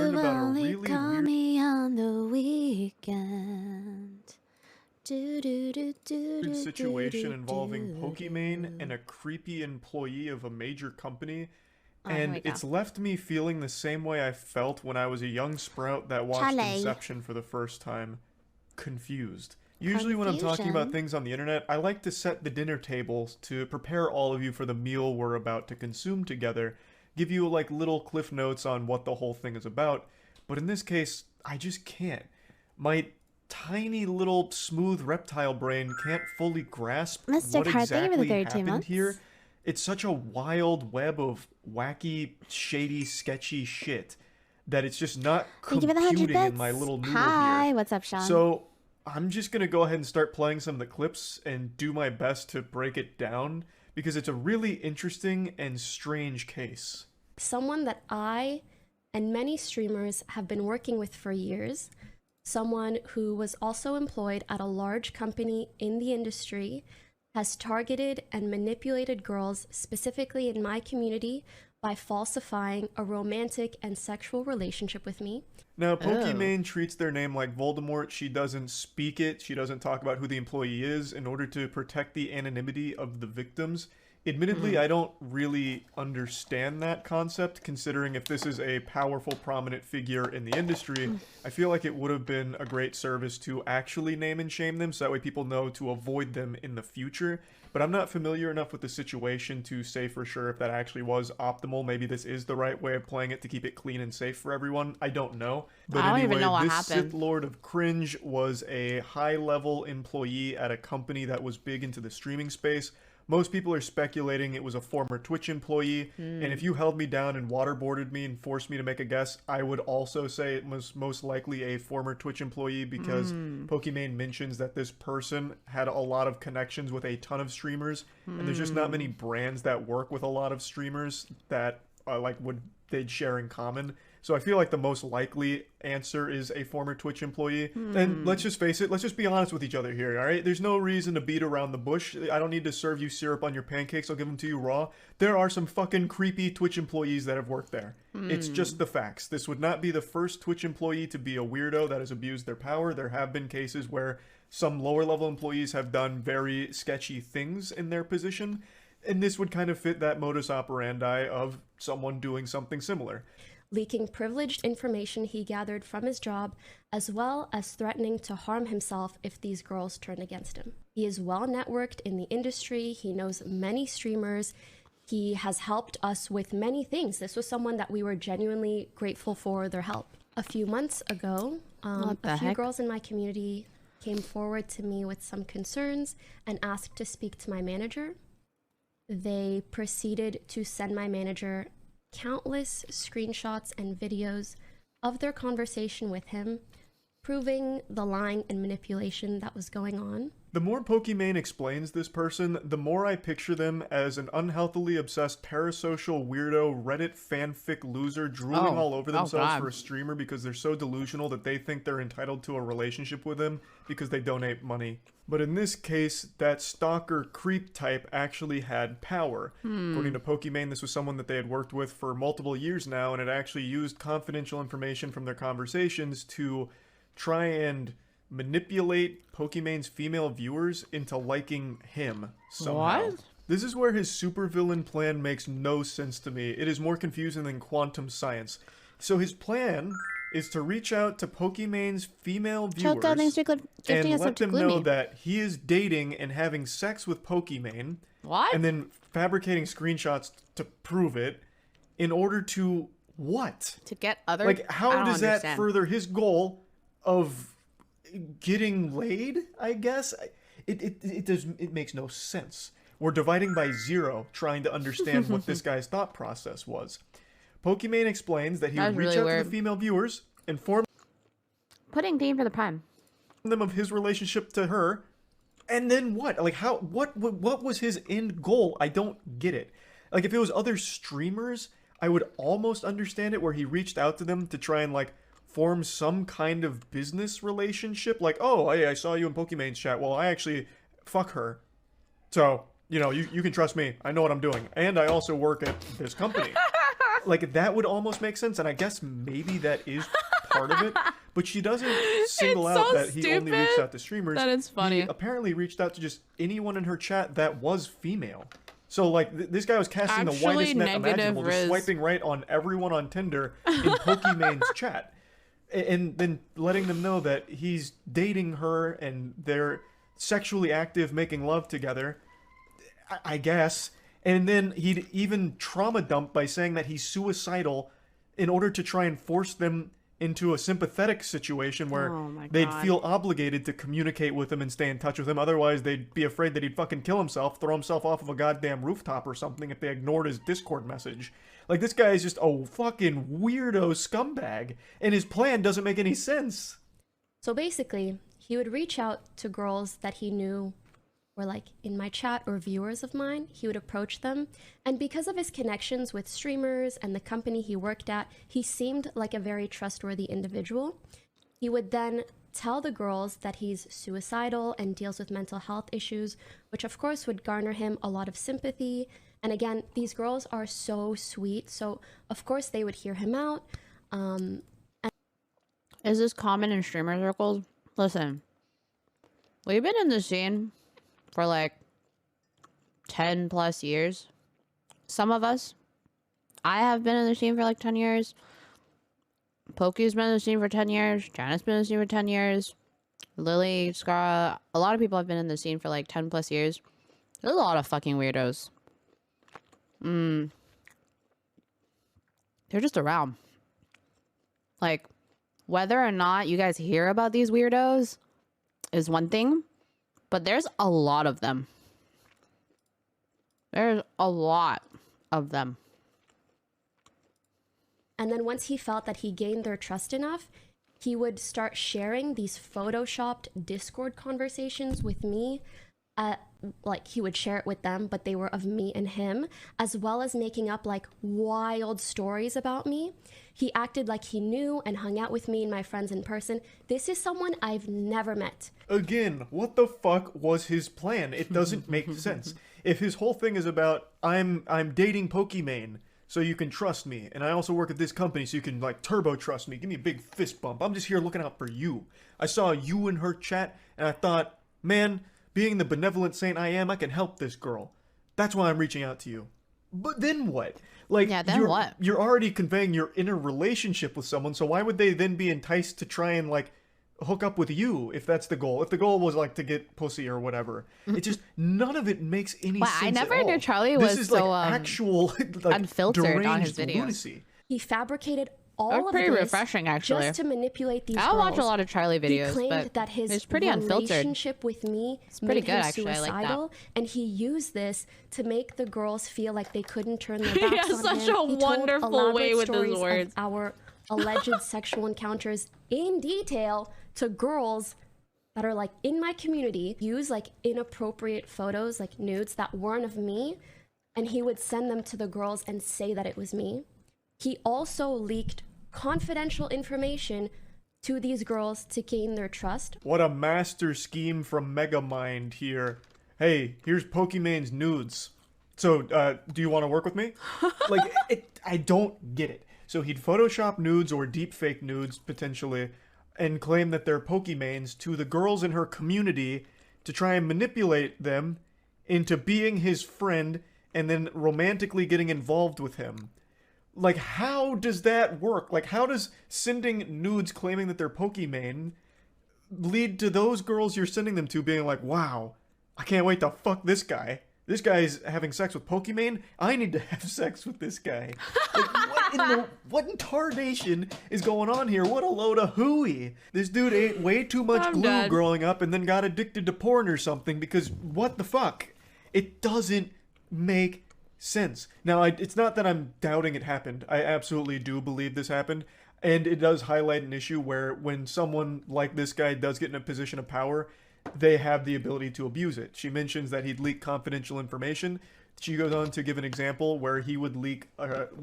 learned about a only really call weird me on the weekend. situation involving Pokimane and a creepy employee of a major company, Oh, here we and go. it's left me feeling the same way I felt when I was a young sprout that watched Charlie. Inception for the first time. Confused. Usually when I'm talking about things on the internet, I like to set the dinner table to prepare all of you for the meal we're about to consume together, give you like little cliff notes on what the whole thing is about, but in this case, I just can't. My tiny little smooth reptile brain can't fully grasp Mr. what Card, thank you for the exactly 32 happened months. here. It's such a wild web of wacky, shady, sketchy shit that it's just not Thank you for the 100 computing in bits. my little noodle Hi, here. what's up, Sean? So I'm just gonna go ahead and start playing some of the clips and do my best to break it down because it's a really interesting and strange case. Someone that I and many streamers have been working with for years, someone who was also employed at a large company in the industry, has targeted and manipulated girls, specifically in my community, by falsifying a romantic and sexual relationship with me. Now, Pokimane treats their name like Voldemort. She doesn't speak it. She doesn't talk about who the employee is in order to protect the anonymity of the victims. Admittedly, I don't really understand that concept, considering if this is a powerful, prominent figure in the industry, I feel like it would have been a great service to actually name and shame them, so that way people know to avoid them in the future. But I'm not familiar enough with the situation to say for sure if that actually was optimal. Maybe this is the right way of playing it to keep it clean and safe for everyone. I don't know. But I don't anyway, even know what this happened. Sith Lord of Cringe was a high-level employee at a company that was big into the streaming space. Most people are speculating it was a former Twitch employee, and if you held me down and waterboarded me and forced me to make a guess, I would also say it was most likely a former Twitch employee because Pokimane mentions that this person had a lot of connections with a ton of streamers, and there's just not many brands that work with a lot of streamers that they'd share in common. So I feel like the most likely answer is a former Twitch employee. And let's just face it, let's just be honest with each other here, all right? There's no reason to beat around the bush. I don't need to serve you syrup on your pancakes. I'll give them to you raw. There are some fucking creepy Twitch employees that have worked there. It's just the facts. This would not be the first Twitch employee to be a weirdo that has abused their power. There have been cases where some lower level employees have done very sketchy things in their position. And this would kind of fit that modus operandi of someone doing something similar. Leaking privileged information he gathered from his job, as well as threatening to harm himself if these girls turned against him. He is well networked in the industry. He knows many streamers. He has helped us with many things. This was someone that we were genuinely grateful for their help. A few months ago, a few girls in my community came forward to me with some concerns and asked to speak to my manager. They proceeded to send my manager countless screenshots and videos of their conversation with him, proving the lying and manipulation that was going on. The more Pokimane explains this person, the more I picture them as an unhealthily obsessed parasocial weirdo Reddit fanfic loser drooling all over themselves for a streamer because they're so delusional that they think they're entitled to a relationship with him because they donate money. But in this case, that stalker creep type actually had power. According to Pokimane, this was someone that they had worked with for multiple years now and had actually used confidential information from their conversations to try and manipulate Pokimane's female viewers into liking him somehow. What? This is where his supervillain plan makes no sense to me. It is more confusing than quantum science. So his plan is to reach out to Pokimane's female viewers and let them know that he is dating and having sex with Pokimane. What? And then fabricating screenshots to prove it in order to what? To get other... Like, how does that further his goal of getting laid, I guess? It makes no sense. We're dividing by zero trying to understand what this guy's thought process was. Pokimane explains that he would reach out to the female viewers, inform Putting Dean for the prime. them of his relationship to her, and then what? Like, how? What was his end goal? I don't get it. Like, if it was other streamers, I would almost understand it, where he reached out to them to try and, like, form some kind of business relationship. Like, oh, hey, I saw you in Pokimane's chat. Well, I actually fuck her. So, you know, you can trust me. I know what I'm doing. And I also work at this company. like that would almost make sense, and I guess maybe that is part of it. But she doesn't single It's out so that he only reached out to streamers. That is funny. He apparently reached out to just anyone in her chat that was female. So like this guy was casting the Actually, widest net negative imaginable, just Riz. swiping right on everyone on Tinder in Pokimane's chat, and then letting them know that he's dating her and they're sexually active, making love together, I guess. And then he'd even trauma dump by saying that he's suicidal in order to try and force them into a sympathetic situation where Oh my they'd God. feel obligated to communicate with him and stay in touch with him. Otherwise, they'd be afraid that he'd fucking kill himself, throw himself off of a goddamn rooftop or something if they ignored his Discord message. Like, this guy is just a fucking weirdo scumbag, and his plan doesn't make any sense. So basically, he would reach out to girls that he knew were like in my chat or viewers of mine. He would approach them, and because of his connections with streamers and the company he worked at, he seemed like a very trustworthy individual. He would then tell the girls that he's suicidal and deals with mental health issues, which of course would garner him a lot of sympathy. And again, these girls are so sweet, so of course they would hear him out. Is this common in streamer circles? Listen, we've been in the scene for like 10 plus years. Some of us. I have been in the scene for like 10 years. Poki's been in the scene for 10 years. Janet's been in the scene for 10 years. Lily, Scara, a lot of people have been in the scene for like 10 plus years. There's a lot of fucking weirdos. They're just around. Like, whether or not you guys hear about these weirdos is one thing, but there's a lot of them. There's a lot of them. And then once he felt that he gained their trust enough, he would start sharing these photoshopped Discord conversations with me. Like, he would share it with them, but they were of me and him, as well as making up like wild stories about me. He acted like he knew and hung out with me and my friends in person. This is someone I've never met. Again, what the fuck was his plan? It doesn't make sense. If his whole thing is about, I'm dating Pokimane, so you can trust me, and I also work at this company, so you can, like, turbo trust me, give me a big fist bump. I'm just here looking out for you. I saw you in her chat, and I thought, man, being the benevolent saint I am, I can help this girl. That's why I'm reaching out to you. But then what? Like, Yeah, then what? You're already conveying your inner relationship with someone, so why would they then be enticed to try and, like, hook up with you if that's the goal? If the goal was, like, to get pussy or whatever. It just, none of it makes any Wow, sense I never at all. knew Charlie This was is, so, like, actual, like, unfiltered on his deranged videos. lunacy. He fabricated all That was of pretty this refreshing, actually. just to manipulate these I girls. watch a lot of Charlie videos, He claimed but that his it's pretty unfiltered. relationship with me pretty made good, him actually. I like that. suicidal, and he used this to make the girls feel like they couldn't turn their He backs has on such him. a He told wonderful way elaborate with his stories of words. our alleged sexual encounters in detail to girls that are like in my community. Use like inappropriate photos, like nudes that weren't of me, and he would send them to the girls and say that it was me. He also leaked confidential information to these girls to gain their trust. What a master scheme from Megamind here. Hey, here's Pokimane's nudes. So, do you want to work with me? Like, I don't get it. So he'd Photoshop nudes or deepfake nudes, potentially, and claim that they're Pokimanes to the girls in her community to try and manipulate them into being his friend and then romantically getting involved with him. Like, how does that work? Like, how does sending nudes claiming that they're Pokimane lead to those girls you're sending them to being like, wow, I can't wait to fuck this guy. This guy's having sex with Pokimane. I need to have sex with this guy. Like, what in tarnation is going on here? What a load of hooey. This dude ate way too much glue dead. growing up and then got addicted to porn or something because what the fuck? It doesn't make sense. Now, it's not that I'm doubting it happened. I absolutely do believe this happened. And it does highlight an issue where when someone like this guy does get in a position of power, they have the ability to abuse it. She mentions that he'd leak confidential information. She goes on to give an example where he would leak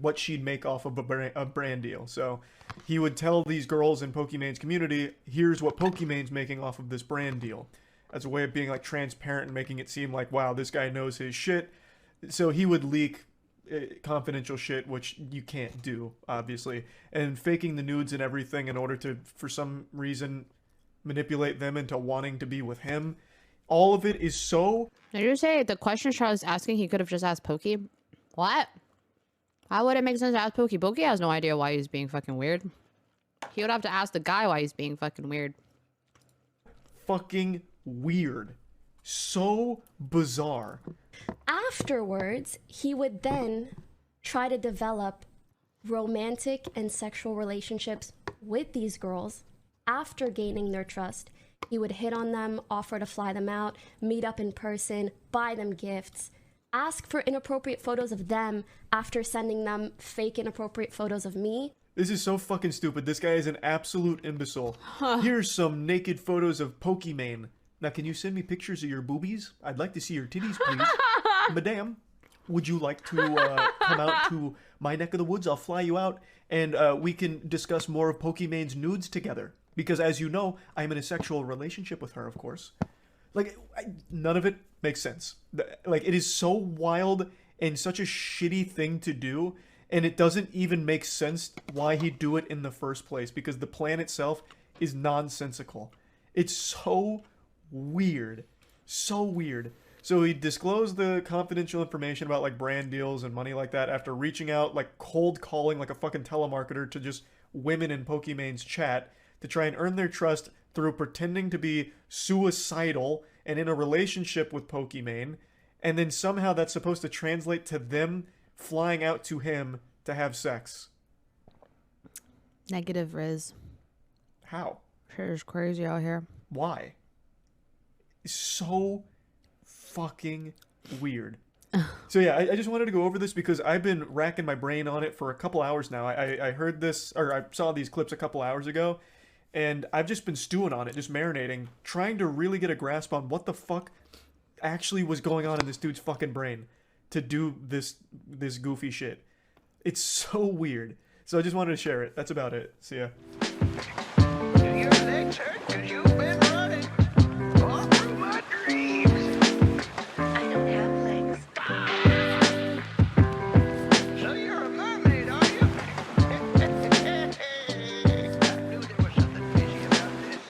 what she'd make off of a brand deal. So he would tell these girls in Pokimane's community, here's what Pokimane's making off of this brand deal. As a way of being like transparent and making it seem like, wow, this guy knows his shit. So he would leak confidential shit, which you can't do, obviously, and faking the nudes and everything in order to, for some reason, manipulate them into wanting to be with him. All of it is so... Did you say the question Charlie was asking, he could have just asked Pokey? What? How would it make sense to ask Pokey? Pokey has no idea why he's being fucking weird. He would have to ask the guy why he's being fucking weird. Fucking weird. So bizarre. Afterwards, he would then try to develop romantic and sexual relationships with these girls. After gaining their trust, he would hit on them, offer to fly them out, meet up in person, buy them gifts, ask for inappropriate photos of them after sending them fake inappropriate photos of me. This is so fucking stupid. This guy is an absolute imbecile. Here's some naked photos of Pokimane. Now, can you send me pictures of your boobies? I'd like to see your titties, please. Madame, would you like to come out to my neck of the woods? I'll fly you out, and we can discuss more of Pokimane's nudes together. Because, as you know, I'm in a sexual relationship with her, of course. Like, none of it makes sense. Like, it is so wild and such a shitty thing to do, and it doesn't even make sense why he'd do it in the first place, because the plan itself is nonsensical. It's so weird. So weird. So he disclosed the confidential information about, like, brand deals and money like that after reaching out, like, cold calling like a fucking telemarketer to just women in Pokimane's chat to try and earn their trust through pretending to be suicidal and in a relationship with Pokimane, and then somehow that's supposed to translate to them flying out to him to have sex. Negative Riz. How? Shit is crazy out here. Why? It's so fucking weird. So yeah, I just wanted to go over this because I've been racking my brain on it for a couple hours now. I heard this, or I saw these clips a couple hours ago, and I've just been stewing on it, just marinating, trying to really get a grasp on what the fuck actually was going on in this dude's fucking brain to do this goofy shit. It's so weird. So I just wanted to share it. That's about it. See ya. Do your legs hurt? 'Cause you